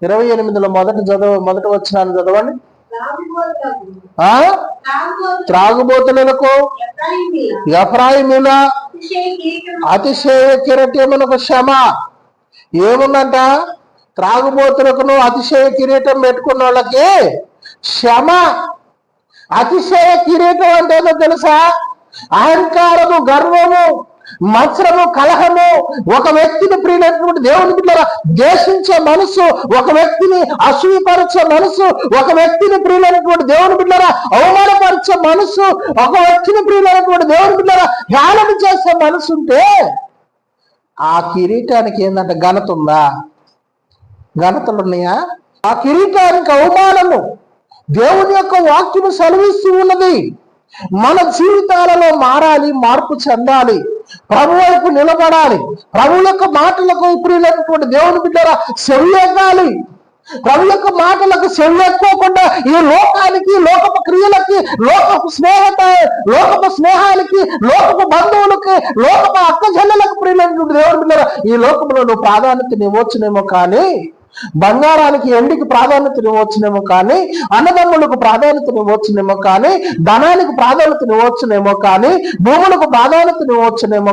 28లో మొదటి వచనాన్ని చదవండి. త్రాగుబోతులకు ఎఫ్రాయిమీల అతిశయ కిరీటమునకు క్షమ. ఏముందంట? త్రాగుబోతులకును అతిశయ కిరీటం పెట్టుకున్న వాళ్ళకి క్షమ. అతిశయ కిరీటం అంటే ఏదో తెలుసా? అహంకారము, గర్వము, మత్సరము, కలహము, ఒక వ్యక్తిని ప్రియులైనటువంటి దేవుని బిడ్డలారా ద్వేషించే మనసు, ఒక వ్యక్తిని అసూయపరిచే మనసు, ఒక వ్యక్తిని ప్రియులైనటువంటి దేవుని బిడ్డలారా అవమానపరిచే మనసు, ఒక వ్యక్తిని ప్రియులైనటువంటి దేవుని బిడ్డలారా హేళన చేసే మనసు ఉంటే ఆ కిరీటానికి ఏంటంటే ఘనత ఉందా? ఘనతలు ఉన్నాయా? ఆ కిరీటానికి అవమానము. దేవుని యొక్క వాక్యము సెలవిస్తూ ఉన్నది. మన జీవితాలలో మారాలి, మార్పు చెందాలి, ప్రభు వైపు నిలబడాలి, ప్రభు యొక్క మాటలకు ప్రియులైనటువంటి దేవుని బిడ్డలారా చెవియెక్కాలి. ప్రభు యొక్క మాటలకు చెవియెక్కోకుండా ఈ లోకానికి, లోకపు క్రియలకి, లోకపు స్నేహానికి, లోకపు బంధువులకి, లోకపు అక్కజల్లలకు ప్రియులైనటువంటి దేవుని బిడ్డలారా ఈ లోకంలో నువ్వు ప్రాధాన్యత ఇవ్వచ్చునేమో కానీ, బంగారానికి ఎండికి ప్రాధాన్యత ఇవ్వచ్చునేమో కానీ, అన్నదమ్ములకు ప్రాధాన్యత ఇవ్వచ్చునేమో కానీ, ధనానికి ప్రాధాన్యత ఇవ్వచ్చునేమో కానీ, భూములకు ప్రాధాన్యత ఇవ్వచ్చునేమో